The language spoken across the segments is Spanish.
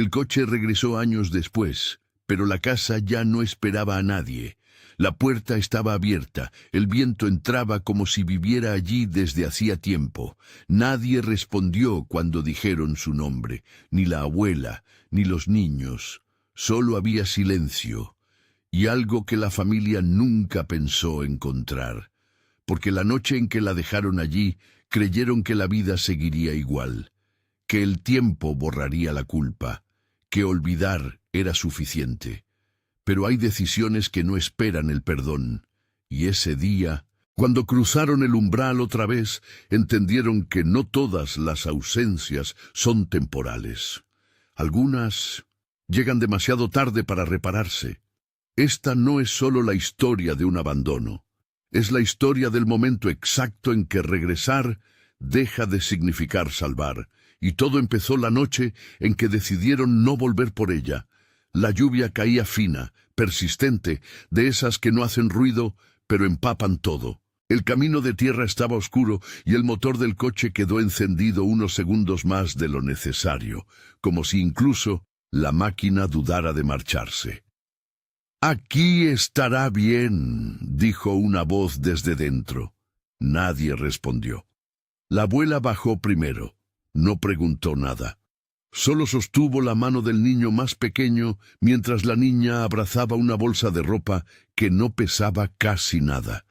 El coche regresó años después, pero la casa ya no esperaba a nadie. La puerta estaba abierta, el viento entraba como si viviera allí desde hacía tiempo. Nadie respondió cuando dijeron su nombre, ni la abuela, ni los niños. Solo había silencio, y algo que la familia nunca pensó encontrar. Porque la noche en que la dejaron allí, creyeron que la vida seguiría igual, que el tiempo borraría la culpa, que olvidar era suficiente. Pero hay decisiones que no esperan el perdón, y ese día, cuando cruzaron el umbral otra vez, entendieron que no todas las ausencias son temporales. Algunas llegan demasiado tarde para repararse. Esta no es solo la historia de un abandono, es la historia del momento exacto en que regresar deja de significar salvar, y todo empezó la noche en que decidieron no volver por ella. La lluvia caía fina, persistente, de esas que no hacen ruido, pero empapan todo. El camino de tierra estaba oscuro y el motor del coche quedó encendido unos segundos más de lo necesario, como si incluso la máquina dudara de marcharse. «Aquí estará bien», dijo una voz desde dentro. Nadie respondió. La abuela bajó primero. No preguntó nada. Solo sostuvo la mano del niño más pequeño mientras la niña abrazaba una bolsa de ropa que no pesaba casi nada.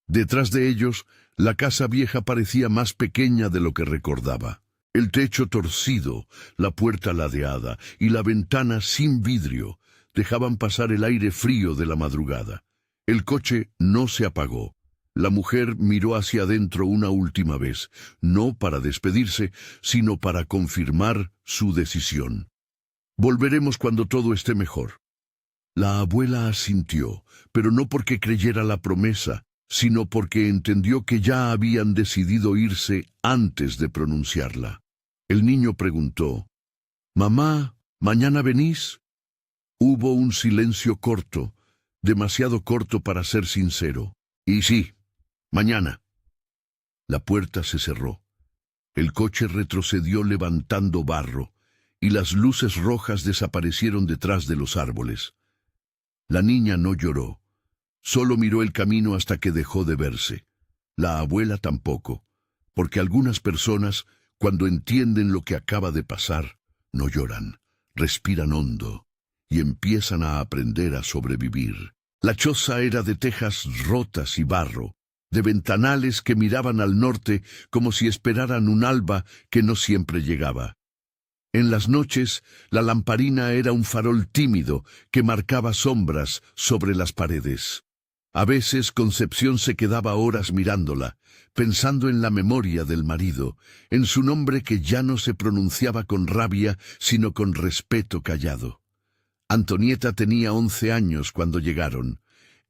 Detrás de ellos, la casa vieja parecía más pequeña de lo que recordaba. El techo torcido, la puerta ladeada y la ventana sin vidrio dejaban pasar el aire frío de la madrugada. El coche no se apagó. La mujer miró hacia adentro una última vez, no para despedirse, sino para confirmar su decisión. «Volveremos cuando todo esté mejor». La abuela asintió, pero no porque creyera la promesa, sino porque entendió que ya habían decidido irse antes de pronunciarla. El niño preguntó, «Mamá, ¿mañana venís?» Hubo un silencio corto, demasiado corto para ser sincero. «Y sí, mañana». La puerta se cerró. El coche retrocedió levantando barro, y las luces rojas desaparecieron detrás de los árboles. La niña no lloró, solo miró el camino hasta que dejó de verse. La abuela tampoco, porque algunas personas, cuando entienden lo que acaba de pasar, no lloran, respiran hondo y empiezan a aprender a sobrevivir. La choza era de tejas rotas y barro, de ventanales que miraban al norte como si esperaran un alba que no siempre llegaba. En las noches, la lamparina era un farol tímido que marcaba sombras sobre las paredes. A veces Concepción se quedaba horas mirándola, pensando en la memoria del marido, en su nombre que ya no se pronunciaba con rabia, sino con respeto callado. Antonieta tenía 11 años cuando llegaron.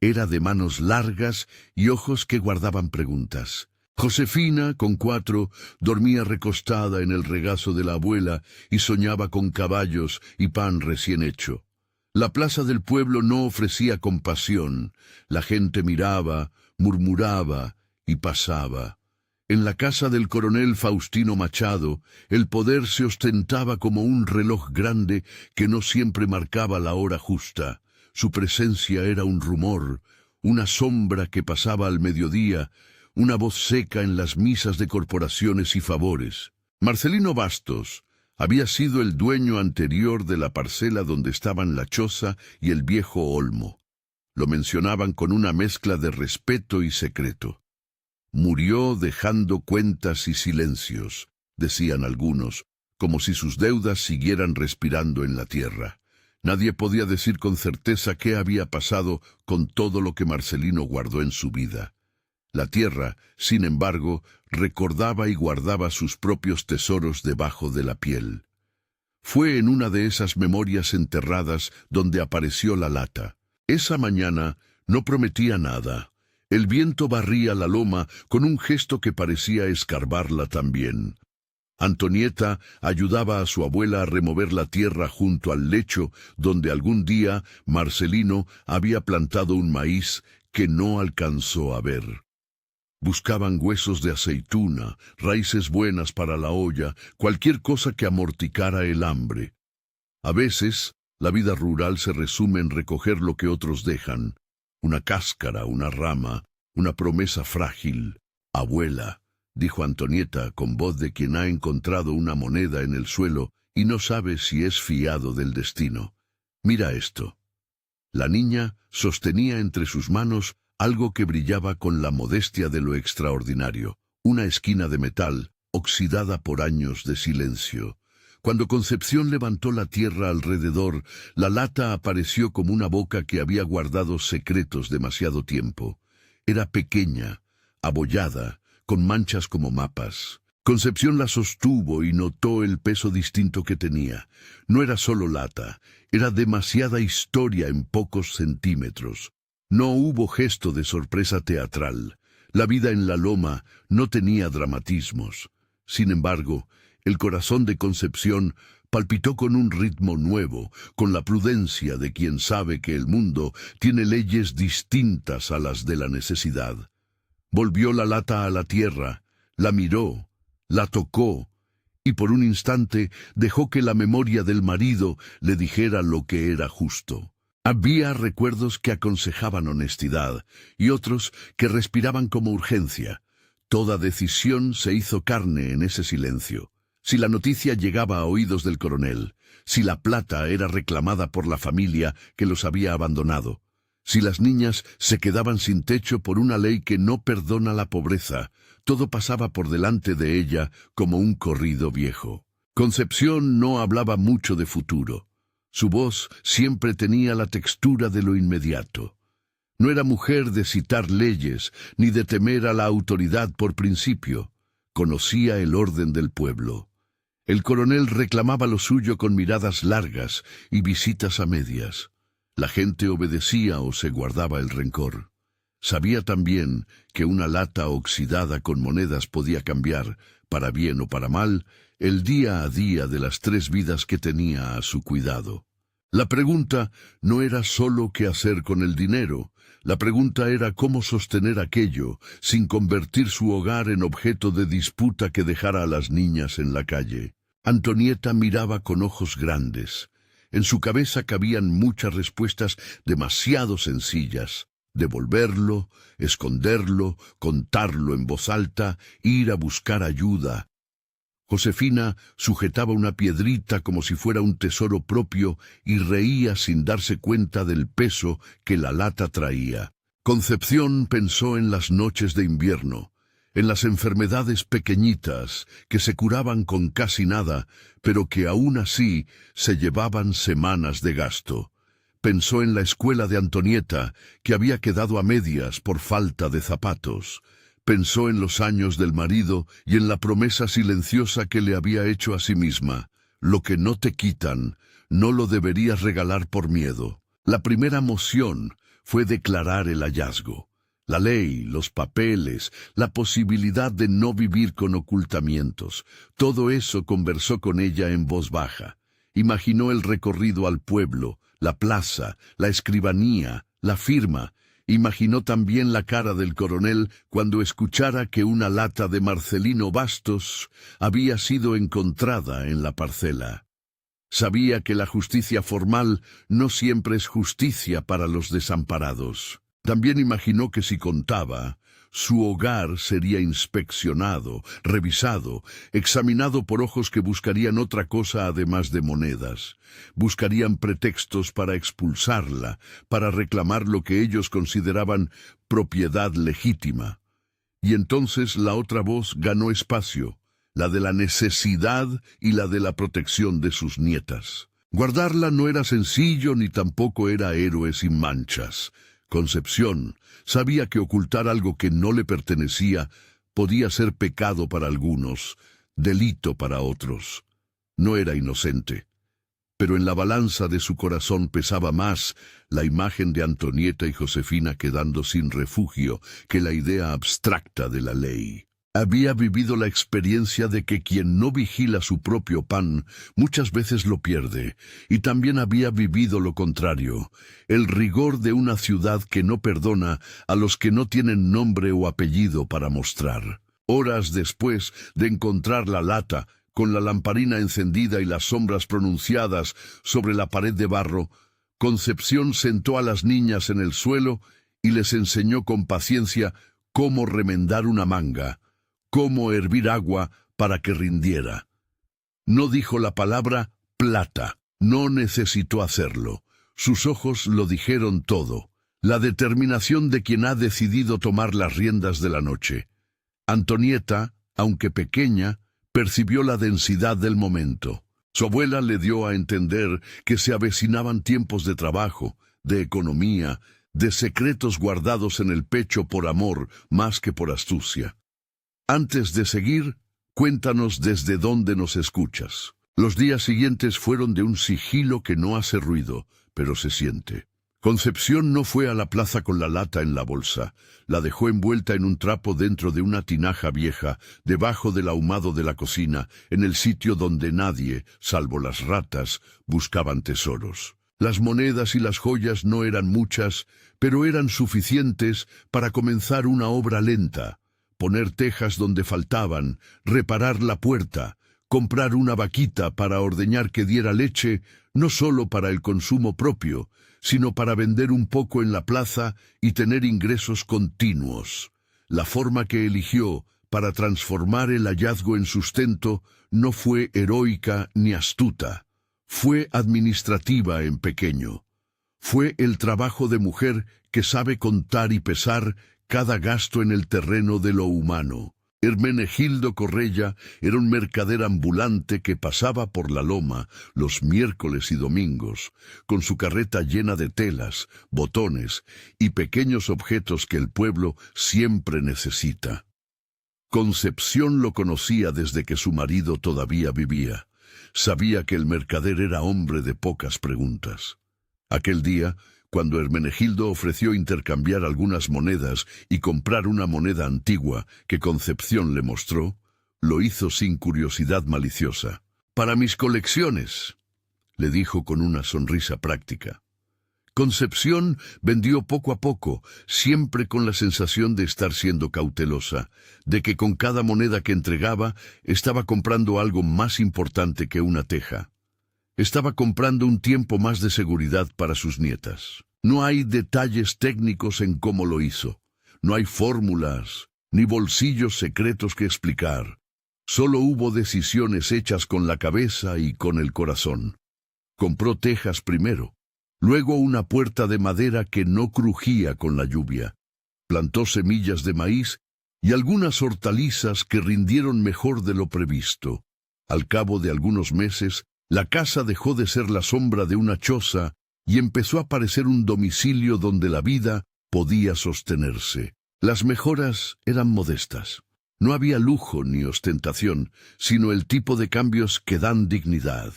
Era de manos largas y ojos que guardaban preguntas. Josefina, con 4, dormía recostada en el regazo de la abuela y soñaba con caballos y pan recién hecho. La plaza del pueblo no ofrecía compasión. La gente miraba, murmuraba y pasaba. En la casa del coronel Faustino Machado, el poder se ostentaba como un reloj grande que no siempre marcaba la hora justa. Su presencia era un rumor, una sombra que pasaba al mediodía, una voz seca en las misas de corporaciones y favores. Marcelino Bastos había sido el dueño anterior de la parcela donde estaban la choza y el viejo olmo. Lo mencionaban con una mezcla de respeto y secreto. Murió dejando cuentas y silencios, decían algunos, como si sus deudas siguieran respirando en la tierra. Nadie podía decir con certeza qué había pasado con todo lo que Marcelino guardó en su vida. La tierra, sin embargo, recordaba y guardaba sus propios tesoros debajo de la piel. Fue en una de esas memorias enterradas donde apareció la lata. Esa mañana no prometía nada. El viento barría la loma con un gesto que parecía escarbarla también. Antonieta ayudaba a su abuela a remover la tierra junto al lecho donde algún día Marcelino había plantado un maíz que no alcanzó a ver. Buscaban huesos de aceituna, raíces buenas para la olla, cualquier cosa que amorticara el hambre. A veces, la vida rural se resume en recoger lo que otros dejan: una cáscara, una rama, una promesa frágil. Abuela, dijo Antonieta con voz de quien ha encontrado una moneda en el suelo y no sabe si es fiado del destino. Mira esto. La niña sostenía entre sus manos algo que brillaba con la modestia de lo extraordinario, una esquina de metal, oxidada por años de silencio. Cuando Concepción levantó la tierra alrededor, la lata apareció como una boca que había guardado secretos demasiado tiempo. Era pequeña, abollada, con manchas como mapas. Concepción la sostuvo y notó el peso distinto que tenía. No era solo lata, era demasiada historia en pocos centímetros. No hubo gesto de sorpresa teatral. La vida en la loma no tenía dramatismos. Sin embargo, el corazón de Concepción palpitó con un ritmo nuevo, con la prudencia de quien sabe que el mundo tiene leyes distintas a las de la necesidad. Volvió la lata a la tierra, la miró, la tocó, y por un instante dejó que la memoria del marido le dijera lo que era justo. Había recuerdos que aconsejaban honestidad, y otros que respiraban como urgencia. Toda decisión se hizo carne en ese silencio. Si la noticia llegaba a oídos del coronel, si la plata era reclamada por la familia que los había abandonado, si las niñas se quedaban sin techo por una ley que no perdona la pobreza, todo pasaba por delante de ella como un corrido viejo. Concepción no hablaba mucho de futuro. Su voz siempre tenía la textura de lo inmediato. No era mujer de citar leyes, ni de temer a la autoridad por principio. Conocía el orden del pueblo. El coronel reclamaba lo suyo con miradas largas y visitas a medias. La gente obedecía o se guardaba el rencor. Sabía también que una lata oxidada con monedas podía cambiar, para bien o para mal, el día a día de las 3 vidas que tenía a su cuidado. La pregunta no era solo qué hacer con el dinero. La pregunta era cómo sostener aquello sin convertir su hogar en objeto de disputa que dejara a las niñas en la calle. Antonieta miraba con ojos grandes. En su cabeza cabían muchas respuestas demasiado sencillas: devolverlo, esconderlo, contarlo en voz alta, ir a buscar ayuda. Josefina sujetaba una piedrita como si fuera un tesoro propio y reía sin darse cuenta del peso que la lata traía. Concepción pensó en las noches de invierno, en las enfermedades pequeñitas que se curaban con casi nada, pero que aún así se llevaban semanas de gasto. Pensó en la escuela de Antonieta, que había quedado a medias por falta de zapatos. Pensó en los años del marido y en la promesa silenciosa que le había hecho a sí misma: lo que no te quitan, no lo deberías regalar por miedo. La primera moción fue declarar el hallazgo. La ley, los papeles, la posibilidad de no vivir con ocultamientos, todo eso conversó con ella en voz baja. Imaginó el recorrido al pueblo, la plaza, la escribanía, la firma. Imaginó también la cara del coronel cuando escuchara que una lata de Marcelino Bastos había sido encontrada en la parcela. Sabía que la justicia formal no siempre es justicia para los desamparados. También imaginó que si contaba, su hogar sería inspeccionado, revisado, examinado por ojos que buscarían otra cosa además de monedas. Buscarían pretextos para expulsarla, para reclamar lo que ellos consideraban propiedad legítima. Y entonces la otra voz ganó espacio, la de la necesidad y la de la protección de sus nietas. Guardarla no era sencillo ni tampoco era héroe sin manchas. Concepción sabía que ocultar algo que no le pertenecía podía ser pecado para algunos, delito para otros. No era inocente, pero en la balanza de su corazón pesaba más la imagen de Antonieta y Josefina quedando sin refugio que la idea abstracta de la ley. Había vivido la experiencia de que quien no vigila su propio pan muchas veces lo pierde, y también había vivido lo contrario, el rigor de una ciudad que no perdona a los que no tienen nombre o apellido para mostrar. Horas después de encontrar la lata, con la lamparina encendida y las sombras pronunciadas sobre la pared de barro, Concepción sentó a las niñas en el suelo y les enseñó con paciencia cómo remendar una manga, cómo hervir agua para que rindiera. No dijo la palabra plata, no necesitó hacerlo. Sus ojos lo dijeron todo, la determinación de quien ha decidido tomar las riendas de la noche. Antonieta, aunque pequeña, percibió la densidad del momento. Su abuela le dio a entender que se avecinaban tiempos de trabajo, de economía, de secretos guardados en el pecho por amor más que por astucia. Antes de seguir, cuéntanos desde dónde nos escuchas. Los días siguientes fueron de un sigilo que no hace ruido, pero se siente. Concepción no fue a la plaza con la lata en la bolsa. La dejó envuelta en un trapo dentro de una tinaja vieja, debajo del ahumado de la cocina, en el sitio donde nadie, salvo las ratas, buscaban tesoros. Las monedas y las joyas no eran muchas, pero eran suficientes para comenzar una obra lenta. Poner tejas donde faltaban, reparar la puerta, comprar una vaquita para ordeñar que diera leche, no solo para el consumo propio, sino para vender un poco en la plaza y tener ingresos continuos. La forma que eligió para transformar el hallazgo en sustento no fue heroica ni astuta, fue administrativa en pequeño. Fue el trabajo de mujer que sabe contar y pesar cada gasto en el terreno de lo humano. Hermenegildo Correia era un mercader ambulante que pasaba por la loma los miércoles y domingos, con su carreta llena de telas, botones y pequeños objetos que el pueblo siempre necesita. Concepción lo conocía desde que su marido todavía vivía. Sabía que el mercader era hombre de pocas preguntas. Aquel día, cuando Hermenegildo ofreció intercambiar algunas monedas y comprar una moneda antigua que Concepción le mostró, lo hizo sin curiosidad maliciosa. «Para mis colecciones», le dijo con una sonrisa práctica. Concepción vendió poco a poco, siempre con la sensación de estar siendo cautelosa, de que con cada moneda que entregaba estaba comprando algo más importante que una teja. Estaba comprando un tiempo más de seguridad para sus nietas. No hay detalles técnicos en cómo lo hizo. No hay fórmulas, ni bolsillos secretos que explicar. Solo hubo decisiones hechas con la cabeza y con el corazón. Compró tejas primero, luego una puerta de madera que no crujía con la lluvia. Plantó semillas de maíz y algunas hortalizas que rindieron mejor de lo previsto. Al cabo de algunos meses, la casa dejó de ser la sombra de una choza y empezó a parecer un domicilio donde la vida podía sostenerse. Las mejoras eran modestas. No había lujo ni ostentación, sino el tipo de cambios que dan dignidad.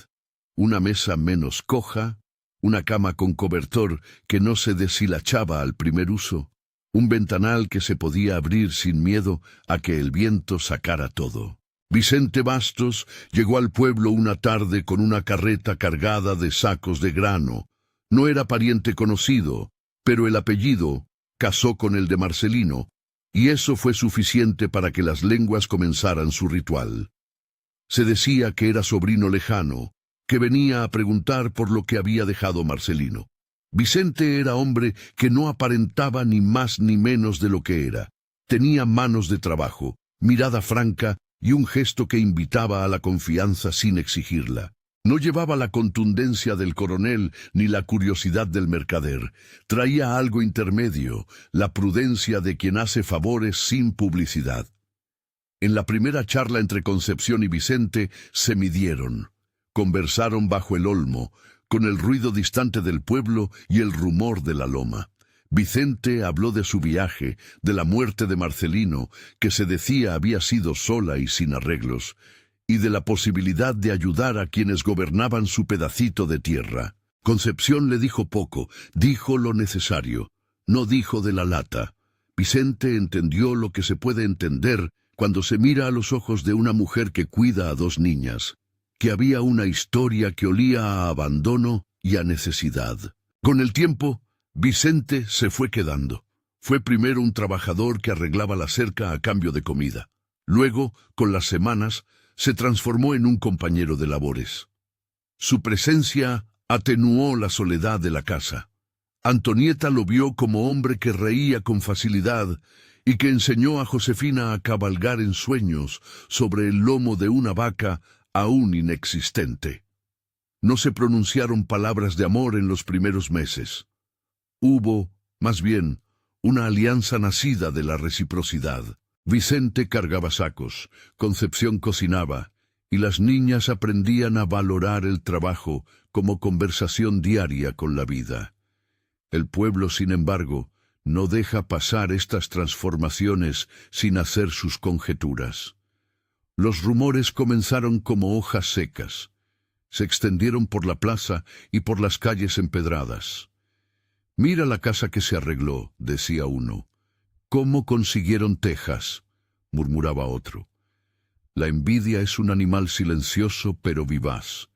Una mesa menos coja, una cama con cobertor que no se deshilachaba al primer uso, un ventanal que se podía abrir sin miedo a que el viento sacara todo. Vicente Bastos llegó al pueblo una tarde con una carreta cargada de sacos de grano. No era pariente conocido, pero el apellido casó con el de Marcelino, y eso fue suficiente para que las lenguas comenzaran su ritual. Se decía que era sobrino lejano, que venía a preguntar por lo que había dejado Marcelino. Vicente era hombre que no aparentaba ni más ni menos de lo que era. Tenía manos de trabajo, mirada franca y un gesto que invitaba a la confianza sin exigirla. No llevaba la contundencia del coronel ni la curiosidad del mercader. Traía algo intermedio, la prudencia de quien hace favores sin publicidad. En la primera charla entre Concepción y Vicente se midieron. Conversaron bajo el olmo, con el ruido distante del pueblo y el rumor de la loma. Vicente habló de su viaje, de la muerte de Marcelino, que se decía había sido sola y sin arreglos, y de la posibilidad de ayudar a quienes gobernaban su pedacito de tierra. Concepción le dijo poco, dijo lo necesario, no dijo de la lata. Vicente entendió lo que se puede entender cuando se mira a los ojos de una mujer que cuida a dos niñas, que había una historia que olía a abandono y a necesidad. Con el tiempo, Vicente se fue quedando. Fue primero un trabajador que arreglaba la cerca a cambio de comida. Luego, con las semanas, se transformó en un compañero de labores. Su presencia atenuó la soledad de la casa. Antonieta lo vio como hombre que reía con facilidad y que enseñó a Josefina a cabalgar en sueños sobre el lomo de una vaca aún inexistente. No se pronunciaron palabras de amor en los primeros meses. Hubo, más bien, una alianza nacida de la reciprocidad. Vicente cargaba sacos, Concepción cocinaba, y las niñas aprendían a valorar el trabajo como conversación diaria con la vida. El pueblo, sin embargo, no deja pasar estas transformaciones sin hacer sus conjeturas. Los rumores comenzaron como hojas secas. Se extendieron por la plaza y por las calles empedradas. «Mira la casa que se arregló», decía uno. «¿Cómo consiguieron tejas?», murmuraba otro. La envidia es un animal silencioso pero vivaz.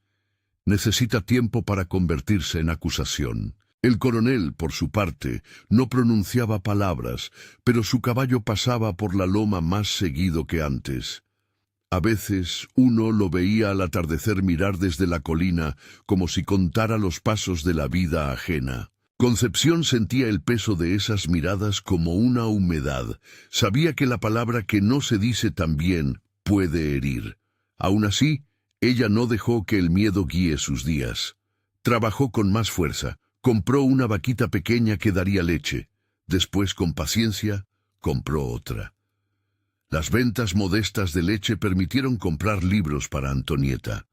Necesita tiempo para convertirse en acusación. El coronel, por su parte, no pronunciaba palabras, pero su caballo pasaba por la loma más seguido que antes. A veces uno lo veía al atardecer mirar desde la colina como si contara los pasos de la vida ajena. Concepción sentía el peso de esas miradas como una humedad. Sabía que la palabra que no se dice tan bien puede herir. Aún así, ella no dejó que el miedo guíe sus días. Trabajó con más fuerza. Compró una vaquita pequeña que daría leche. Después, con paciencia, compró otra. Las ventas modestas de leche permitieron comprar libros para Antonieta.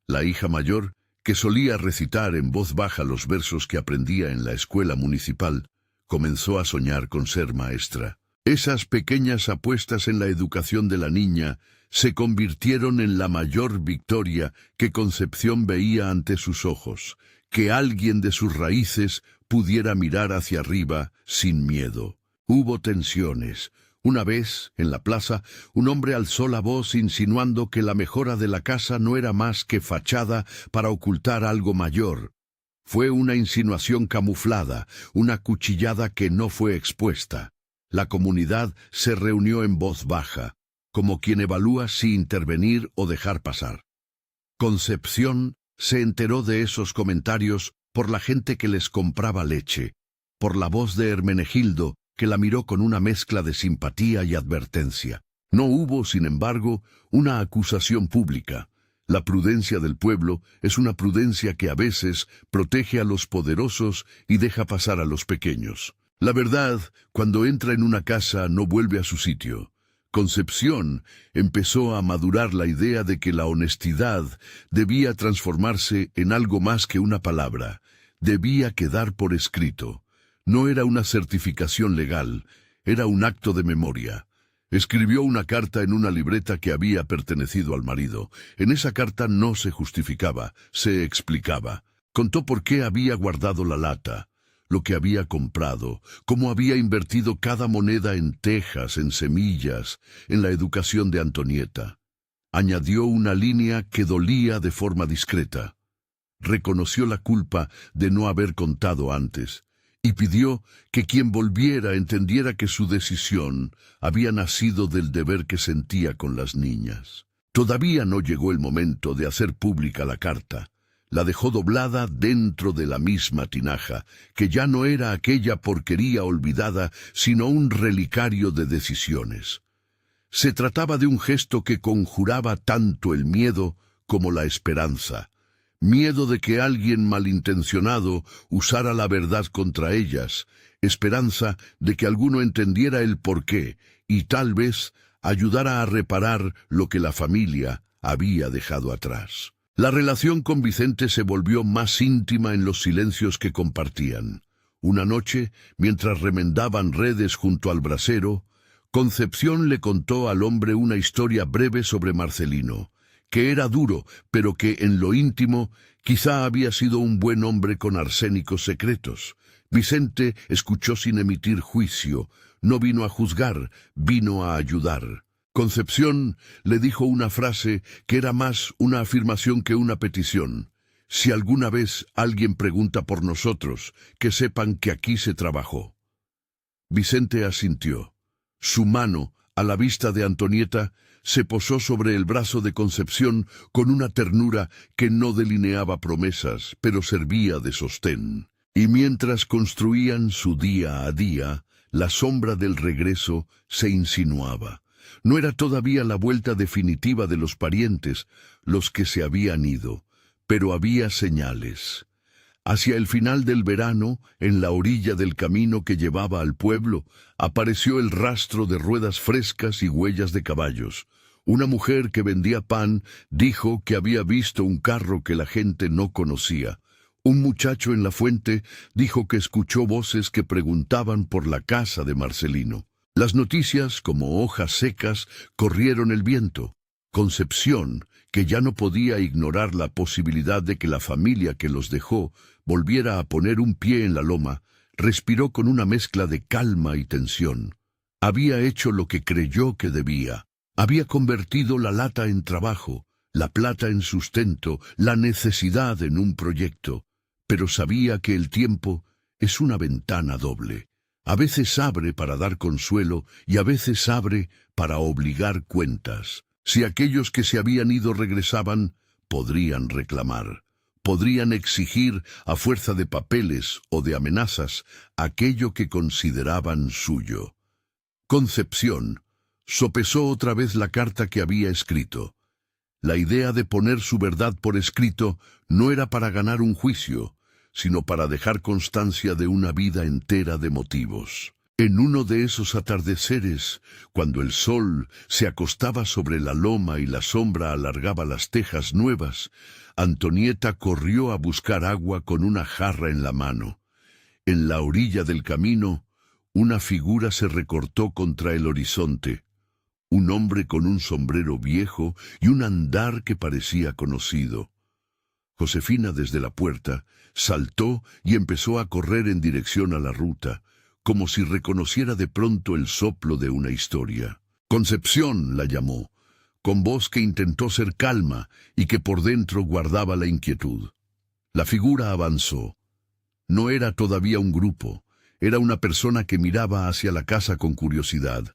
La hija mayor, que solía recitar en voz baja los versos que aprendía en la escuela municipal, comenzó a soñar con ser maestra. Esas pequeñas apuestas en la educación de la niña se convirtieron en la mayor victoria que Concepción veía ante sus ojos, que alguien de sus raíces pudiera mirar hacia arriba sin miedo. Hubo tensiones. Una vez, en la plaza, un hombre alzó la voz insinuando que la mejora de la casa no era más que fachada para ocultar algo mayor. Fue una insinuación camuflada, una cuchillada que no fue expuesta. La comunidad se reunió en voz baja, como quien evalúa si intervenir o dejar pasar. Concepción se enteró de esos comentarios por la gente que les compraba leche, por la voz de Hermenegildo, que la miró con una mezcla de simpatía y advertencia. No hubo, sin embargo, una acusación pública. La prudencia del pueblo es una prudencia que a veces protege a los poderosos y deja pasar a los pequeños. La verdad, cuando entra en una casa, no vuelve a su sitio. Concepción empezó a madurar la idea de que la honestidad debía transformarse en algo más que una palabra. Debía quedar por escrito. No era una certificación legal, era un acto de memoria. Escribió una carta en una libreta que había pertenecido al marido. En esa carta no se justificaba, se explicaba. Contó por qué había guardado la lata, lo que había comprado, cómo había invertido cada moneda en tejas, en semillas, en la educación de Antonieta. Añadió una línea que dolía de forma discreta. Reconoció la culpa de no haber contado antes y pidió que quien volviera entendiera que su decisión había nacido del deber que sentía con las niñas. Todavía no llegó el momento de hacer pública la carta. La dejó doblada dentro de la misma tinaja, que ya no era aquella porquería olvidada, sino un relicario de decisiones. Se trataba de un gesto que conjuraba tanto el miedo como la esperanza. Miedo de que alguien malintencionado usara la verdad contra ellas, esperanza de que alguno entendiera el porqué y tal vez ayudara a reparar lo que la familia había dejado atrás. La relación con Vicente se volvió más íntima en los silencios que compartían. Una noche, mientras remendaban redes junto al brasero, Concepción le contó al hombre una historia breve sobre Marcelino, que era duro, pero que en lo íntimo quizá había sido un buen hombre con arsénicos secretos. Vicente escuchó sin emitir juicio, no vino a juzgar, vino a ayudar. Concepción le dijo una frase que era más una afirmación que una petición. Si alguna vez alguien pregunta por nosotros, que sepan que aquí se trabajó. Vicente asintió. Su mano, a la vista de Antonieta, se posó sobre el brazo de Concepción con una ternura que no delineaba promesas, pero servía de sostén. Y mientras construían su día a día, la sombra del regreso se insinuaba. No era todavía la vuelta definitiva de los parientes, los que se habían ido, pero había señales. Hacia el final del verano, en la orilla del camino que llevaba al pueblo, apareció el rastro de ruedas frescas y huellas de caballos. Una mujer que vendía pan dijo que había visto un carro que la gente no conocía. Un muchacho en la fuente dijo que escuchó voces que preguntaban por la casa de Marcelino. Las noticias, como hojas secas, corrieron el viento. Concepción, que ya no podía ignorar la posibilidad de que la familia que los dejó volviera a poner un pie en la loma, respiró con una mezcla de calma y tensión. Había hecho lo que creyó que debía. Había convertido la lata en trabajo, la plata en sustento, la necesidad en un proyecto. Pero sabía que el tiempo es una ventana doble. A veces abre para dar consuelo y a veces abre para obligar cuentas. Si aquellos que se habían ido regresaban, podrían reclamar. Podrían exigir, a fuerza de papeles o de amenazas, aquello que consideraban suyo. Concepción sopesó otra vez la carta que había escrito. La idea de poner su verdad por escrito no era para ganar un juicio, sino para dejar constancia de una vida entera de motivos. En uno de esos atardeceres, cuando el sol se acostaba sobre la loma y la sombra alargaba las tejas nuevas, Antonieta corrió a buscar agua con una jarra en la mano. En la orilla del camino, una figura se recortó contra el horizonte. Un hombre con un sombrero viejo y un andar que parecía conocido. Josefina, desde la puerta, saltó y empezó a correr en dirección a la ruta, como si reconociera de pronto el soplo de una historia. Concepción, la llamó, con voz que intentó ser calma y que por dentro guardaba la inquietud. La figura avanzó. No era todavía un grupo, era una persona que miraba hacia la casa con curiosidad.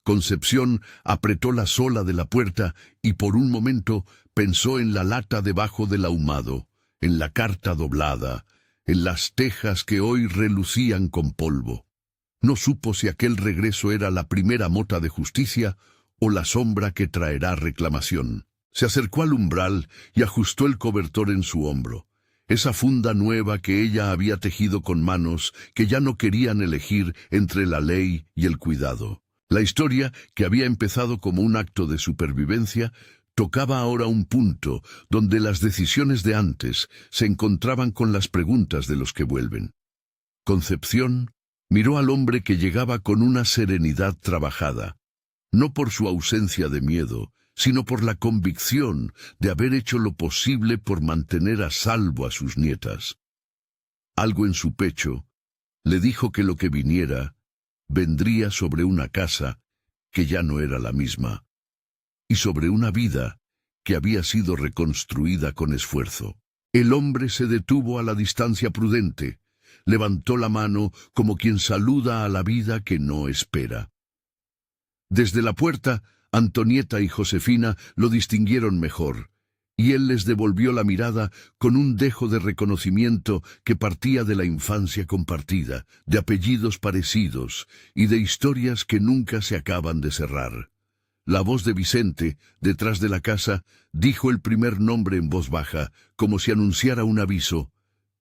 Concepción apretó la sola de la puerta y por un momento pensó en la lata debajo del ahumado, en la carta doblada, en las tejas que hoy relucían con polvo. No supo si aquel regreso era la primera mota de justicia o la sombra que traerá reclamación. Se acercó al umbral y ajustó el cobertor en su hombro. Esa funda nueva que ella había tejido con manos que ya no querían elegir entre la ley y el cuidado. La historia, que había empezado como un acto de supervivencia, tocaba ahora un punto donde las decisiones de antes se encontraban con las preguntas de los que vuelven. Concepción miró al hombre que llegaba con una serenidad trabajada, no por su ausencia de miedo, sino por la convicción de haber hecho lo posible por mantener a salvo a sus nietas. Algo en su pecho le dijo que lo que viniera vendría sobre una casa que ya no era la misma, y sobre una vida que había sido reconstruida con esfuerzo. El hombre se detuvo a la distancia prudente, levantó la mano como quien saluda a la vida que no espera. Desde la puerta, Antonieta y Josefina lo distinguieron mejor, y él les devolvió la mirada con un dejo de reconocimiento que partía de la infancia compartida, de apellidos parecidos y de historias que nunca se acaban de cerrar. La voz de Vicente, detrás de la casa, dijo el primer nombre en voz baja, como si anunciara un aviso.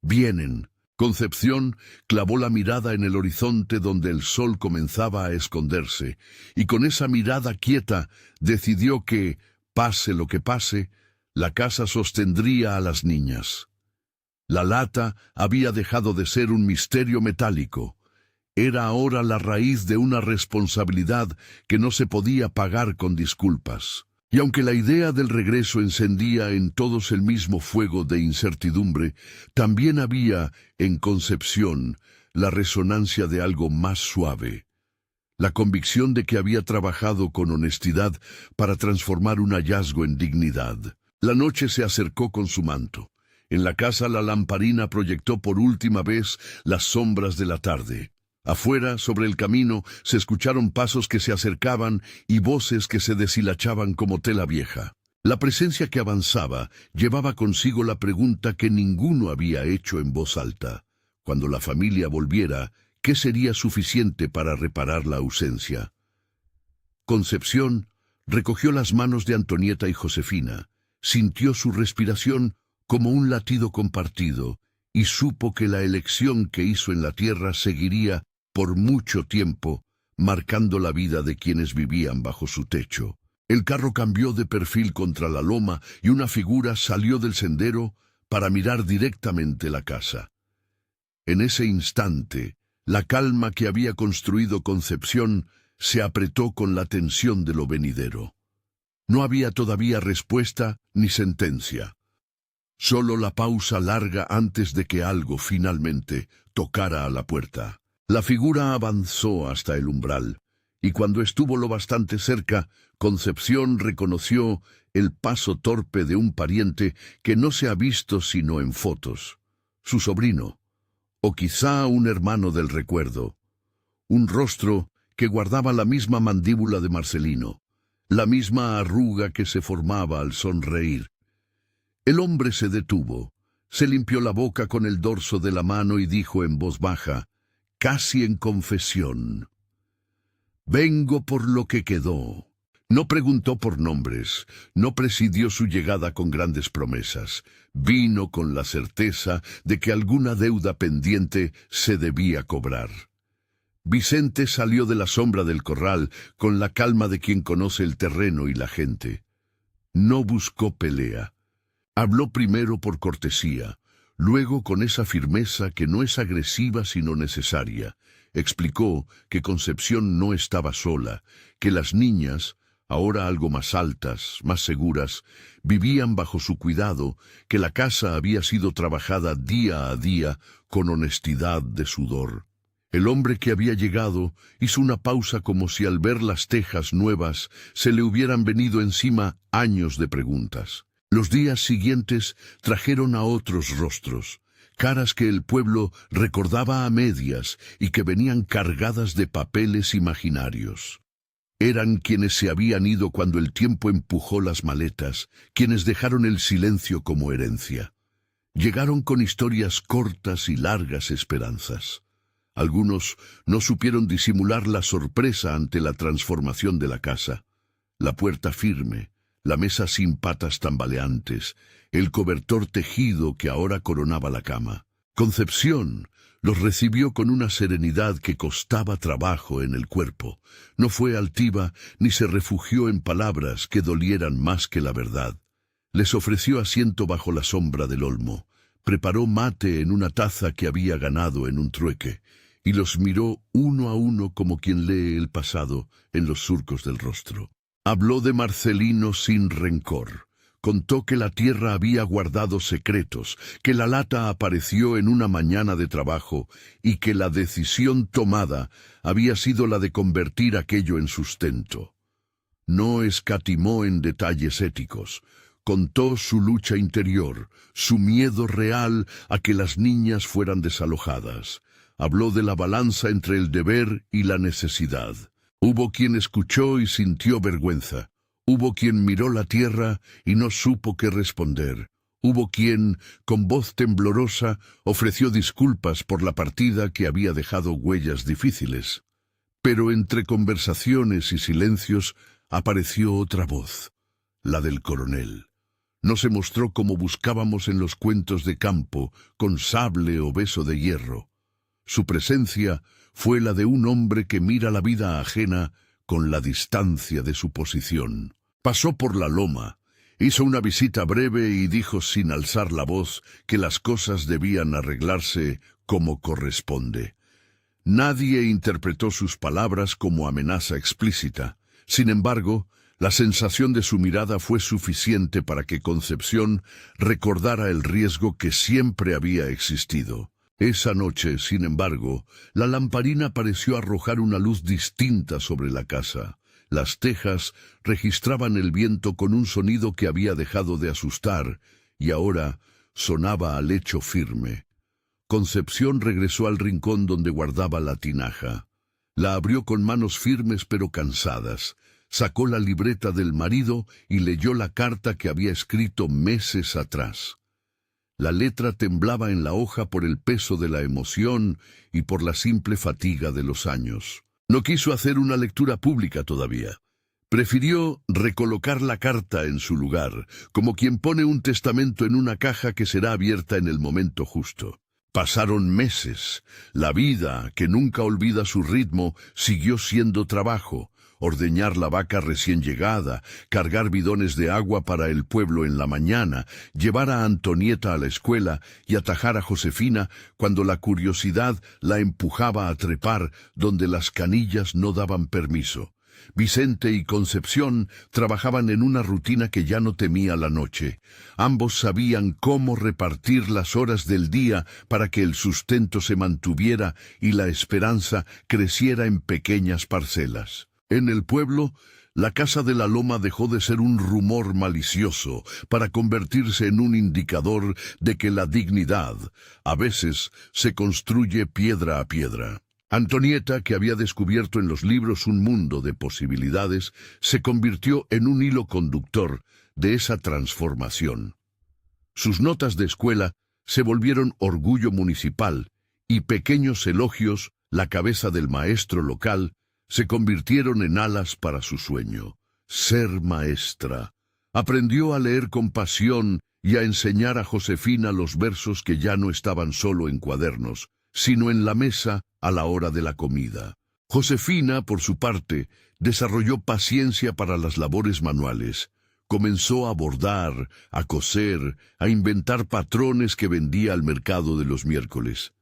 «Vienen». Concepción clavó la mirada en el horizonte donde el sol comenzaba a esconderse, y con esa mirada quieta decidió que, pase lo que pase, la casa sostendría a las niñas. La lata había dejado de ser un misterio metálico. Era ahora la raíz de una responsabilidad que no se podía pagar con disculpas. Y aunque la idea del regreso encendía en todos el mismo fuego de incertidumbre, también había, en Concepción, la resonancia de algo más suave. La convicción de que había trabajado con honestidad para transformar un hallazgo en dignidad. La noche se acercó con su manto. En la casa la lamparina proyectó por última vez las sombras de la tarde. Afuera, sobre el camino, se escucharon pasos que se acercaban y voces que se deshilachaban como tela vieja. La presencia que avanzaba llevaba consigo la pregunta que ninguno había hecho en voz alta. Cuando la familia volviera, ¿qué sería suficiente para reparar la ausencia? Concepción recogió las manos de Antonieta y Josefina, sintió su respiración como un latido compartido y supo que la elección que hizo en la tierra seguiría por mucho tiempo, marcando la vida de quienes vivían bajo su techo. El carro cambió de perfil contra la loma y una figura salió del sendero para mirar directamente la casa. En ese instante, la calma que había construido Concepción se apretó con la tensión de lo venidero. No había todavía respuesta ni sentencia. Solo la pausa larga antes de que algo finalmente tocara a la puerta. La figura avanzó hasta el umbral, y cuando estuvo lo bastante cerca, Concepción reconoció el paso torpe de un pariente que no se ha visto sino en fotos. Su sobrino, o quizá un hermano del recuerdo. Un rostro que guardaba la misma mandíbula de Marcelino, la misma arruga que se formaba al sonreír. El hombre se detuvo, se limpió la boca con el dorso de la mano y dijo en voz baja, casi en confesión: «Vengo por lo que quedó». No preguntó por nombres, no presidió su llegada con grandes promesas. Vino con la certeza de que alguna deuda pendiente se debía cobrar. Vicente salió de la sombra del corral con la calma de quien conoce el terreno y la gente. No buscó pelea. Habló primero por cortesía, luego con esa firmeza que no es agresiva sino necesaria. Explicó que Concepción no estaba sola, que las niñas, ahora algo más altas, más seguras, vivían bajo su cuidado, que la casa había sido trabajada día a día con honestidad de sudor. El hombre que había llegado hizo una pausa como si al ver las tejas nuevas se le hubieran venido encima años de preguntas. Los días siguientes trajeron a otros rostros, caras que el pueblo recordaba a medias y que venían cargadas de papeles imaginarios. Eran quienes se habían ido cuando el tiempo empujó las maletas, quienes dejaron el silencio como herencia. Llegaron con historias cortas y largas esperanzas. Algunos no supieron disimular la sorpresa ante la transformación de la casa. La puerta firme, la mesa sin patas tambaleantes, el cobertor tejido que ahora coronaba la cama. Concepción los recibió con una serenidad que costaba trabajo en el cuerpo. No fue altiva ni se refugió en palabras que dolieran más que la verdad. Les ofreció asiento bajo la sombra del olmo, preparó mate en una taza que había ganado en un trueque, y los miró uno a uno como quien lee el pasado en los surcos del rostro. Habló de Marcelino sin rencor. Contó que la tierra había guardado secretos, que la lata apareció en una mañana de trabajo y que la decisión tomada había sido la de convertir aquello en sustento. No escatimó en detalles éticos. Contó su lucha interior, su miedo real a que las niñas fueran desalojadas. Habló de la balanza entre el deber y la necesidad. Hubo quien escuchó y sintió vergüenza. Hubo quien miró la tierra y no supo qué responder. Hubo quien, con voz temblorosa, ofreció disculpas por la partida que había dejado huellas difíciles. Pero entre conversaciones y silencios apareció otra voz, la del coronel. No se mostró como buscábamos en los cuentos de campo, con sable o beso de hierro. Su presencia fue la de un hombre que mira la vida ajena con la distancia de su posición. Pasó por la loma, hizo una visita breve y dijo sin alzar la voz que las cosas debían arreglarse como corresponde. Nadie interpretó sus palabras como amenaza explícita. Sin embargo, la sensación de su mirada fue suficiente para que Concepción recordara el riesgo que siempre había existido. Esa noche, sin embargo, la lamparina pareció arrojar una luz distinta sobre la casa. Las tejas registraban el viento con un sonido que había dejado de asustar y ahora sonaba a lecho firme. Concepción regresó al rincón donde guardaba la tinaja. La abrió con manos firmes pero cansadas. Sacó la libreta del marido y leyó la carta que había escrito meses atrás. La letra temblaba en la hoja por el peso de la emoción y por la simple fatiga de los años. No quiso hacer una lectura pública todavía. Prefirió recolocar la carta en su lugar, como quien pone un testamento en una caja que será abierta en el momento justo. Pasaron meses. La vida, que nunca olvida su ritmo, siguió siendo trabajo. Ordeñar la vaca recién llegada, cargar bidones de agua para el pueblo en la mañana, llevar a Antonieta a la escuela y atajar a Josefina cuando la curiosidad la empujaba a trepar donde las canillas no daban permiso. Vicente y Concepción trabajaban en una rutina que ya no temía la noche. Ambos sabían cómo repartir las horas del día para que el sustento se mantuviera y la esperanza creciera en pequeñas parcelas. En el pueblo, la casa de la loma dejó de ser un rumor malicioso para convertirse en un indicador de que la dignidad, a veces, se construye piedra a piedra. Antonieta, que había descubierto en los libros un mundo de posibilidades, se convirtió en un hilo conductor de esa transformación. Sus notas de escuela se volvieron orgullo municipal y pequeños elogios, la cabeza del maestro local, se convirtieron en alas para su sueño, ser maestra. Aprendió a leer con pasión y a enseñar a Josefina los versos que ya no estaban solo en cuadernos, sino en la mesa a la hora de la comida. Josefina, por su parte, desarrolló paciencia para las labores manuales. Comenzó a bordar, a coser, a inventar patrones que vendía al mercado de los miércoles.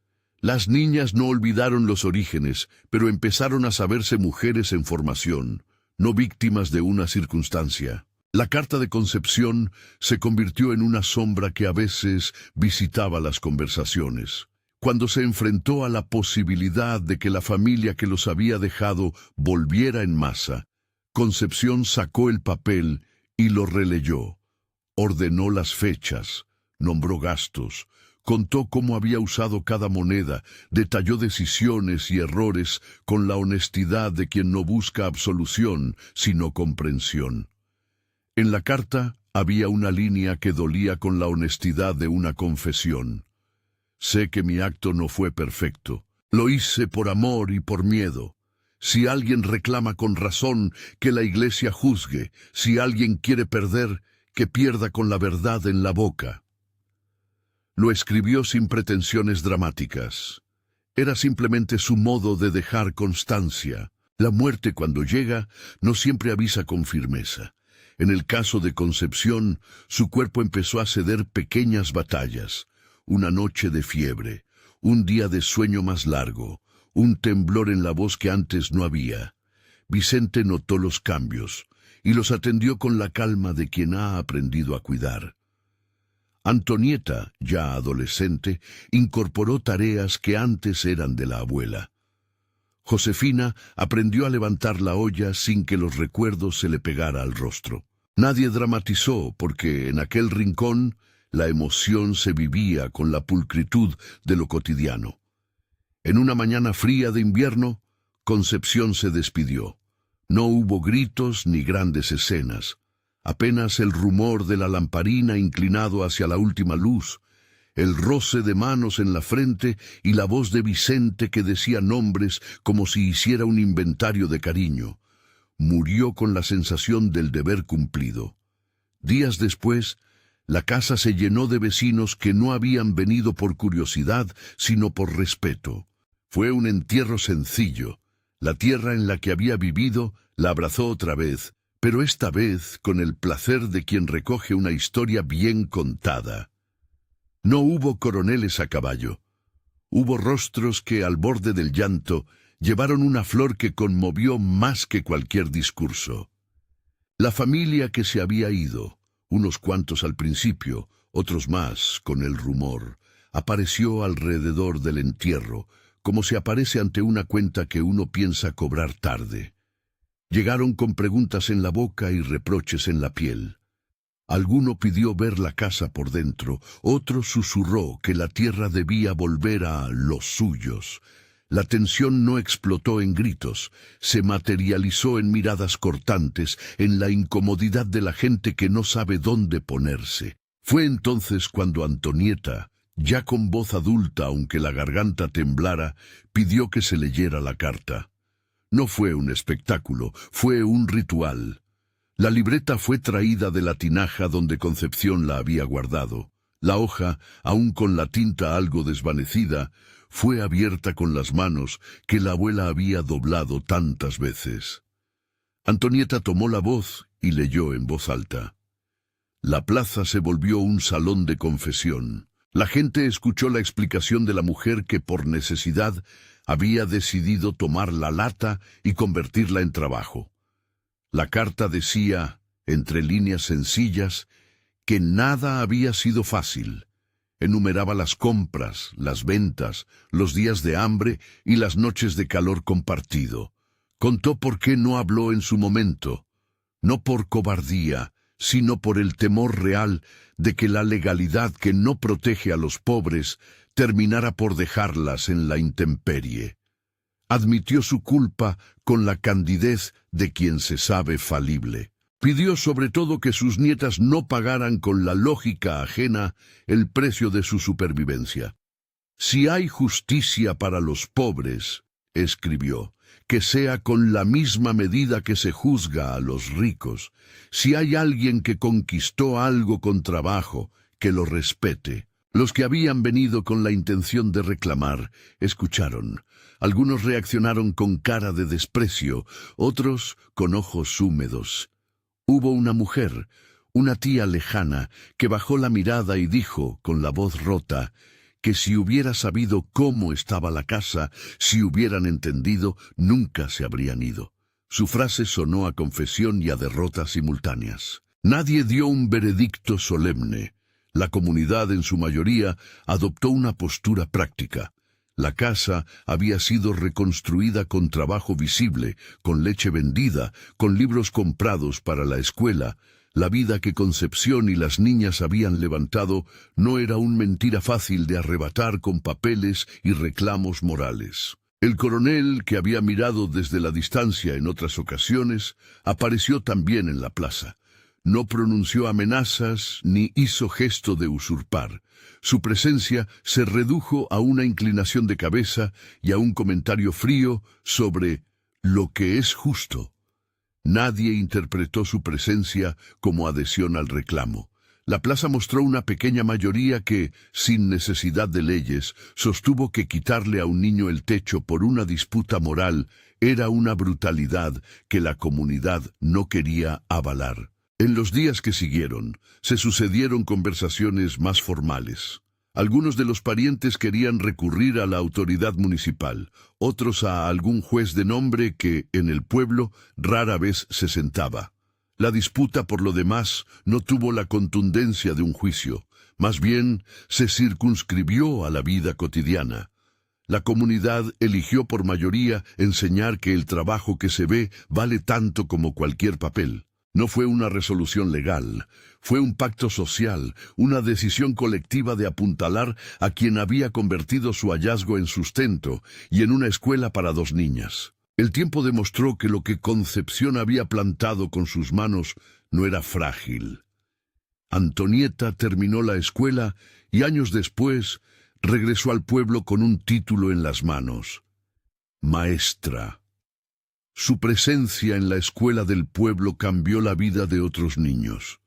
Las niñas no olvidaron los orígenes, pero empezaron a saberse mujeres en formación, no víctimas de una circunstancia. La carta de Concepción se convirtió en una sombra que a veces visitaba las conversaciones. Cuando se enfrentó a la posibilidad de que la familia que los había dejado volviera en masa, Concepción sacó el papel y lo releyó. Ordenó las fechas, nombró gastos, contó cómo había usado cada moneda, detalló decisiones y errores con la honestidad de quien no busca absolución, sino comprensión. En la carta había una línea que dolía con la honestidad de una confesión. Sé que mi acto no fue perfecto. Lo hice por amor y por miedo. Si alguien reclama con razón, que la Iglesia juzgue. Si alguien quiere perder, que pierda con la verdad en la boca. Lo escribió sin pretensiones dramáticas. Era simplemente su modo de dejar constancia. La muerte, cuando llega, no siempre avisa con firmeza. En el caso de Concepción, su cuerpo empezó a ceder pequeñas batallas. Una noche de fiebre, un día de sueño más largo, un temblor en la voz que antes no había. Vicente notó los cambios y los atendió con la calma de quien ha aprendido a cuidar. Antonieta, ya adolescente, incorporó tareas que antes eran de la abuela. Josefina aprendió a levantar la olla sin que los recuerdos se le pegara al rostro. Nadie dramatizó porque en aquel rincón la emoción se vivía con la pulcritud de lo cotidiano. En una mañana fría de invierno, Concepción se despidió. No hubo gritos ni grandes escenas. Apenas el rumor de la lamparina inclinado hacia la última luz, el roce de manos en la frente y la voz de Vicente que decía nombres como si hiciera un inventario de cariño. Murió con la sensación del deber cumplido. Días después, la casa se llenó de vecinos que no habían venido por curiosidad, sino por respeto. Fue un entierro sencillo. La tierra en la que había vivido la abrazó otra vez, pero esta vez con el placer de quien recoge una historia bien contada. No hubo coroneles a caballo. Hubo rostros que, al borde del llanto, llevaron una flor que conmovió más que cualquier discurso. La familia que se había ido, unos cuantos al principio, otros más con el rumor, apareció alrededor del entierro, como se aparece ante una cuenta que uno piensa cobrar tarde. Llegaron con preguntas en la boca y reproches en la piel. Alguno pidió ver la casa por dentro, otro susurró que la tierra debía volver a los suyos. La tensión no explotó en gritos, se materializó en miradas cortantes, en la incomodidad de la gente que no sabe dónde ponerse. Fue entonces cuando Antonieta, ya con voz adulta aunque la garganta temblara, pidió que se leyera la carta. No fue un espectáculo, fue un ritual. La libreta fue traída de la tinaja donde Concepción la había guardado. La hoja, aún con la tinta algo desvanecida, fue abierta con las manos que la abuela había doblado tantas veces. Antonieta tomó la voz y leyó en voz alta. La plaza se volvió un salón de confesión. La gente escuchó la explicación de la mujer que por necesidad había decidido tomar la lata y convertirla en trabajo. La carta decía, entre líneas sencillas, que nada había sido fácil. Enumeraba las compras, las ventas, los días de hambre y las noches de calor compartido. Contó por qué no habló en su momento, no por cobardía, sino por el temor real de que la legalidad que no protege a los pobres terminara por dejarlas en la intemperie. Admitió su culpa con la candidez de quien se sabe falible. Pidió sobre todo que sus nietas no pagaran con la lógica ajena el precio de su supervivencia. Si hay justicia para los pobres, escribió, que sea con la misma medida que se juzga a los ricos. Si hay alguien que conquistó algo con trabajo, que lo respete. Los que habían venido con la intención de reclamar, escucharon. Algunos reaccionaron con cara de desprecio, otros con ojos húmedos. Hubo una mujer, una tía lejana, que bajó la mirada y dijo, con la voz rota, que si hubiera sabido cómo estaba la casa, si hubieran entendido, nunca se habrían ido. Su frase sonó a confesión y a derrota simultáneas. Nadie dio un veredicto solemne. La comunidad, en su mayoría, adoptó una postura práctica. La casa había sido reconstruida con trabajo visible, con leche vendida, con libros comprados para la escuela. La vida que Concepción y las niñas habían levantado no era una mentira fácil de arrebatar con papeles y reclamos morales. El coronel, que había mirado desde la distancia en otras ocasiones, apareció también en la plaza. No pronunció amenazas ni hizo gesto de usurpar. Su presencia se redujo a una inclinación de cabeza y a un comentario frío sobre lo que es justo. Nadie interpretó su presencia como adhesión al reclamo. La plaza mostró una pequeña mayoría que, sin necesidad de leyes, sostuvo que quitarle a un niño el techo por una disputa moral era una brutalidad que la comunidad no quería avalar. En los días que siguieron, se sucedieron conversaciones más formales. Algunos de los parientes querían recurrir a la autoridad municipal, otros a algún juez de nombre que, en el pueblo, rara vez se sentaba. La disputa, por lo demás, no tuvo la contundencia de un juicio, más bien se circunscribió a la vida cotidiana. La comunidad eligió por mayoría enseñar que el trabajo que se ve vale tanto como cualquier papel. No fue una resolución legal, fue un pacto social, una decisión colectiva de apuntalar a quien había convertido su hallazgo en sustento y en una escuela para 2 niñas. El tiempo demostró que lo que Concepción había plantado con sus manos no era frágil. Antonieta terminó la escuela y años después regresó al pueblo con un título en las manos: maestra. Su presencia en la escuela del pueblo cambió la vida de otros niños.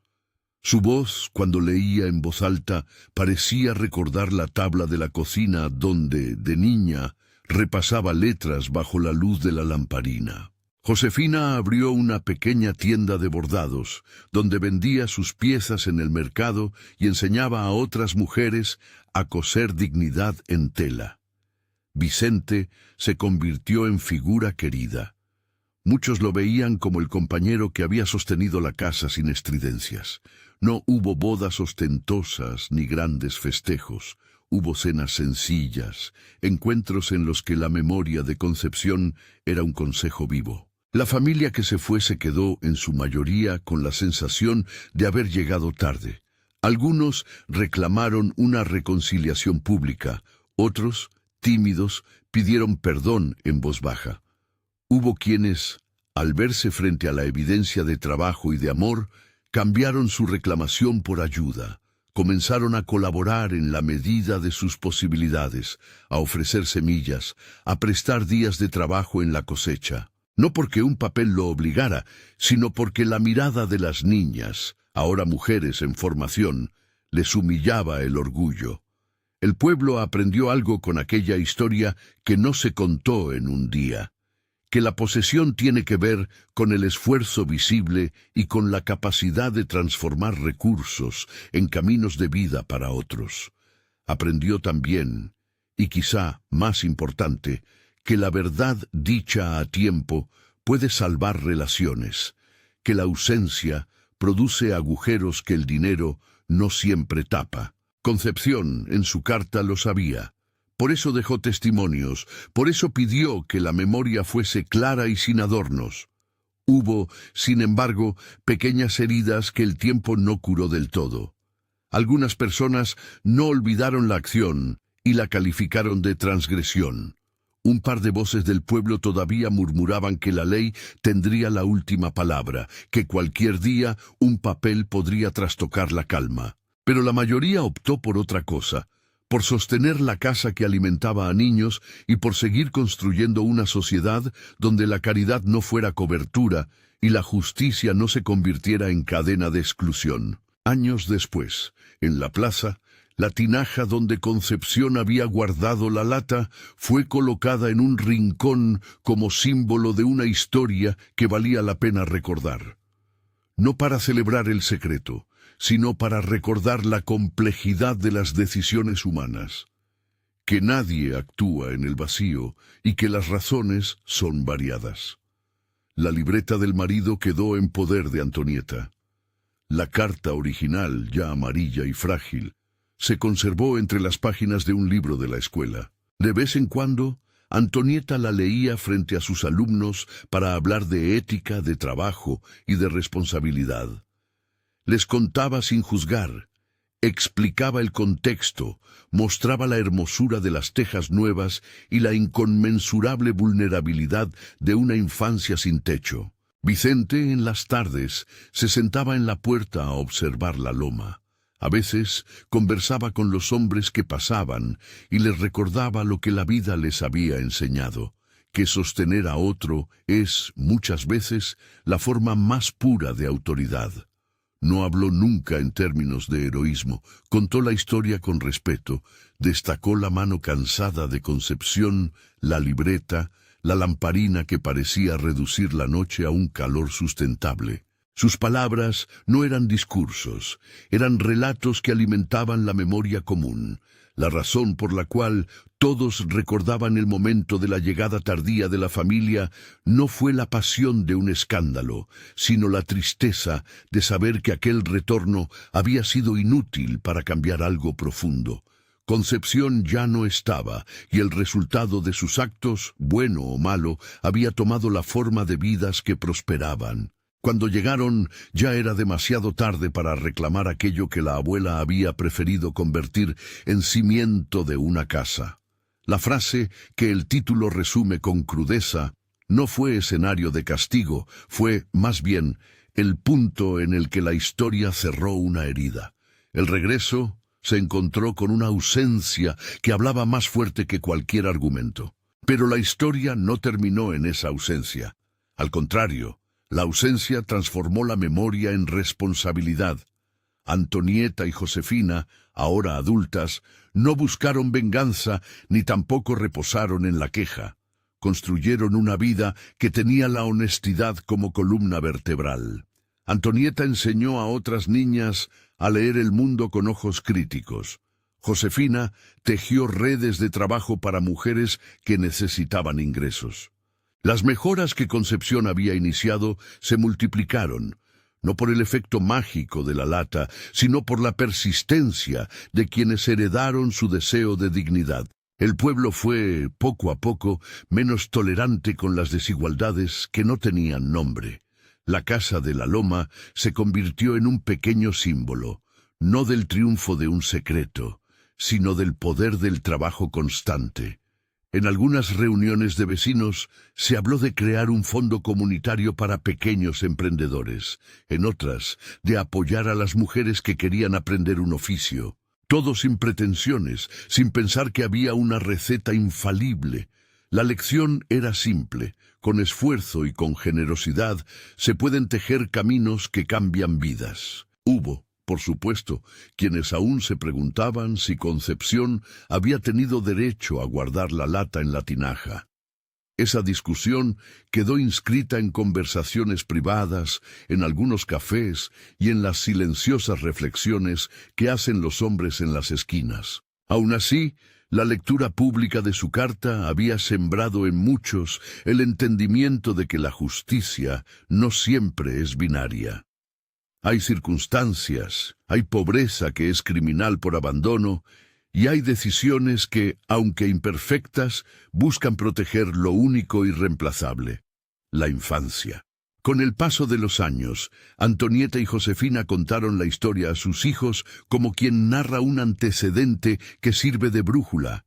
Su voz, cuando leía en voz alta, parecía recordar la tabla de la cocina donde, de niña, repasaba letras bajo la luz de la lamparina. Josefina abrió una pequeña tienda de bordados, donde vendía sus piezas en el mercado y enseñaba a otras mujeres a coser dignidad en tela. Vicente se convirtió en figura querida. Muchos lo veían como el compañero que había sostenido la casa sin estridencias. No hubo bodas ostentosas ni grandes festejos. Hubo cenas sencillas, encuentros en los que la memoria de Concepción era un consejo vivo. La familia que se fue se quedó, en su mayoría, con la sensación de haber llegado tarde. Algunos reclamaron una reconciliación pública, otros, tímidos, pidieron perdón en voz baja. Hubo quienes, al verse frente a la evidencia de trabajo y de amor, cambiaron su reclamación por ayuda. Comenzaron a colaborar en la medida de sus posibilidades, a ofrecer semillas, a prestar días de trabajo en la cosecha. No porque un papel lo obligara, sino porque la mirada de las niñas, ahora mujeres en formación, les humillaba el orgullo. El pueblo aprendió algo con aquella historia que no se contó en un día, que la posesión tiene que ver con el esfuerzo visible y con la capacidad de transformar recursos en caminos de vida para otros. Aprendió también, y quizá más importante, que la verdad dicha a tiempo puede salvar relaciones, que la ausencia produce agujeros que el dinero no siempre tapa. Concepción, en su carta, lo sabía. Por eso dejó testimonios, por eso pidió que la memoria fuese clara y sin adornos. Hubo, sin embargo, pequeñas heridas que el tiempo no curó del todo. Algunas personas no olvidaron la acción y la calificaron de transgresión. Un par de voces del pueblo todavía murmuraban que la ley tendría la última palabra, que cualquier día un papel podría trastocar la calma. Pero la mayoría optó por otra cosa, por sostener la casa que alimentaba a niños y por seguir construyendo una sociedad donde la caridad no fuera cobertura y la justicia no se convirtiera en cadena de exclusión. Años después, en la plaza, la tinaja donde Concepción había guardado la lata fue colocada en un rincón como símbolo de una historia que valía la pena recordar. No para celebrar el secreto, sino para recordar la complejidad de las decisiones humanas, que nadie actúa en el vacío y que las razones son variadas. La libreta del marido quedó en poder de Antonieta. La carta original, ya amarilla y frágil, se conservó entre las páginas de un libro de la escuela. De vez en cuando, Antonieta la leía frente a sus alumnos para hablar de ética, de trabajo y de responsabilidad. Les contaba sin juzgar, explicaba el contexto, mostraba la hermosura de las tejas nuevas y la inconmensurable vulnerabilidad de una infancia sin techo. Vicente, en las tardes, se sentaba en la puerta a observar la loma. A veces conversaba con los hombres que pasaban y les recordaba lo que la vida les había enseñado, que sostener a otro es, muchas veces, la forma más pura de autoridad. No habló nunca en términos de heroísmo, contó la historia con respeto, destacó la mano cansada de Concepción, la libreta, la lamparina que parecía reducir la noche a un calor sustentable. Sus palabras no eran discursos, eran relatos que alimentaban la memoria común, la razón por la cual todos recordaban el momento de la llegada tardía de la familia no fue la pasión de un escándalo, sino la tristeza de saber que aquel retorno había sido inútil para cambiar algo profundo. Concepción ya no estaba, y el resultado de sus actos, bueno o malo, había tomado la forma de vidas que prosperaban. Cuando llegaron, ya era demasiado tarde para reclamar aquello que la abuela había preferido convertir en cimiento de una casa. La frase, que el título resume con crudeza, no fue escenario de castigo, fue, más bien, el punto en el que la historia cerró una herida. El regreso se encontró con una ausencia que hablaba más fuerte que cualquier argumento. Pero la historia no terminó en esa ausencia. Al contrario, la ausencia transformó la memoria en responsabilidad. Antonieta y Josefina, ahora adultas, no buscaron venganza ni tampoco reposaron en la queja. Construyeron una vida que tenía la honestidad como columna vertebral. Antonieta enseñó a otras niñas a leer el mundo con ojos críticos. Josefina tejió redes de trabajo para mujeres que necesitaban ingresos. Las mejoras que Concepción había iniciado se multiplicaron, no por el efecto mágico de la lata, sino por la persistencia de quienes heredaron su deseo de dignidad. El pueblo fue, poco a poco, menos tolerante con las desigualdades que no tenían nombre. La Casa de la Loma se convirtió en un pequeño símbolo, no del triunfo de un secreto, sino del poder del trabajo constante. En algunas reuniones de vecinos se habló de crear un fondo comunitario para pequeños emprendedores, en otras, de apoyar a las mujeres que querían aprender un oficio. Todo sin pretensiones, sin pensar que había una receta infalible. La lección era simple: con esfuerzo y con generosidad se pueden tejer caminos que cambian vidas. Hubo, por supuesto, quienes aún se preguntaban si Concepción había tenido derecho a guardar la lata en la tinaja. Esa discusión quedó inscrita en conversaciones privadas, en algunos cafés y en las silenciosas reflexiones que hacen los hombres en las esquinas. Aún así, la lectura pública de su carta había sembrado en muchos el entendimiento de que la justicia no siempre es binaria. Hay circunstancias, hay pobreza que es criminal por abandono, y hay decisiones que, aunque imperfectas, buscan proteger lo único y irreemplazable: la infancia. Con el paso de los años, Antonieta y Josefina contaron la historia a sus hijos como quien narra un antecedente que sirve de brújula.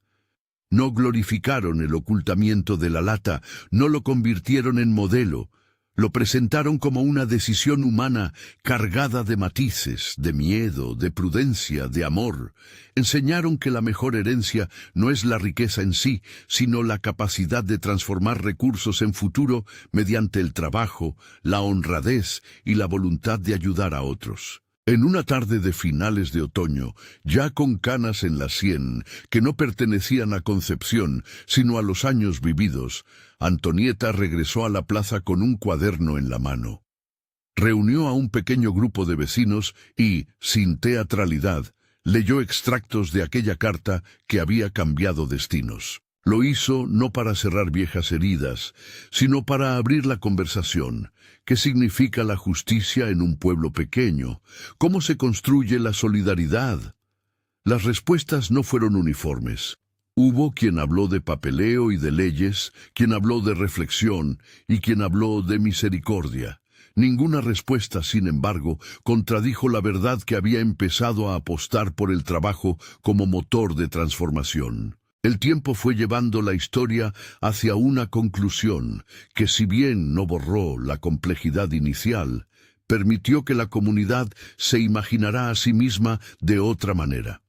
No glorificaron el ocultamiento de la lata, no lo convirtieron en modelo. Lo presentaron como una decisión humana cargada de matices, de miedo, de prudencia, de amor. Enseñaron que la mejor herencia no es la riqueza en sí, sino la capacidad de transformar recursos en futuro mediante el trabajo, la honradez y la voluntad de ayudar a otros. En una tarde de finales de otoño, ya con canas en la sien, que no pertenecían a Concepción, sino a los años vividos, Antonieta regresó a la plaza con un cuaderno en la mano. Reunió a un pequeño grupo de vecinos y, sin teatralidad, leyó extractos de aquella carta que había cambiado destinos. Lo hizo no para cerrar viejas heridas, sino para abrir la conversación. ¿Qué significa la justicia en un pueblo pequeño? ¿Cómo se construye la solidaridad? Las respuestas no fueron uniformes. Hubo quien habló de papeleo y de leyes, quien habló de reflexión y quien habló de misericordia. Ninguna respuesta, sin embargo, contradijo la verdad que había empezado a apostar por el trabajo como motor de transformación. El tiempo fue llevando la historia hacia una conclusión que, si bien no borró la complejidad inicial, permitió que la comunidad se imaginara a sí misma de otra manera,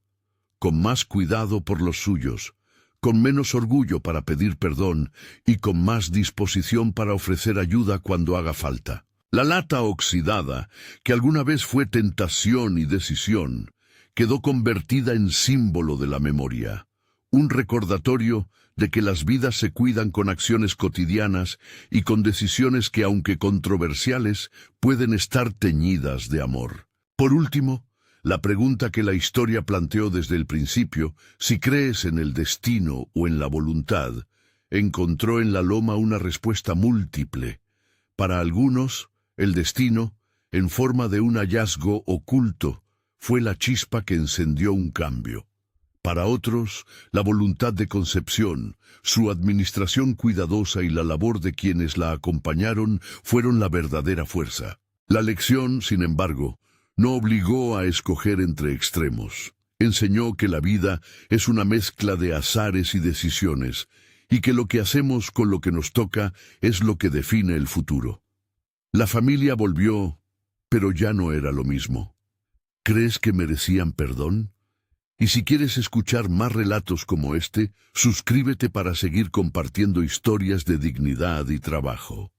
con más cuidado por los suyos, con menos orgullo para pedir perdón y con más disposición para ofrecer ayuda cuando haga falta. La lata oxidada, que alguna vez fue tentación y decisión, quedó convertida en símbolo de la memoria. Un recordatorio de que las vidas se cuidan con acciones cotidianas y con decisiones que, aunque controversiales, pueden estar teñidas de amor. Por último, la pregunta que la historia planteó desde el principio, si crees en el destino o en la voluntad, encontró en la loma una respuesta múltiple. Para algunos, el destino, en forma de un hallazgo oculto, fue la chispa que encendió un cambio. Para otros, la voluntad de Concepción, su administración cuidadosa y la labor de quienes la acompañaron fueron la verdadera fuerza. La lección, sin embargo, no obligó a escoger entre extremos. Enseñó que la vida es una mezcla de azares y decisiones, y que lo que hacemos con lo que nos toca es lo que define el futuro. La familia volvió, pero ya no era lo mismo. ¿Crees que merecían perdón? Y si quieres escuchar más relatos como este, suscríbete para seguir compartiendo historias de dignidad y trabajo.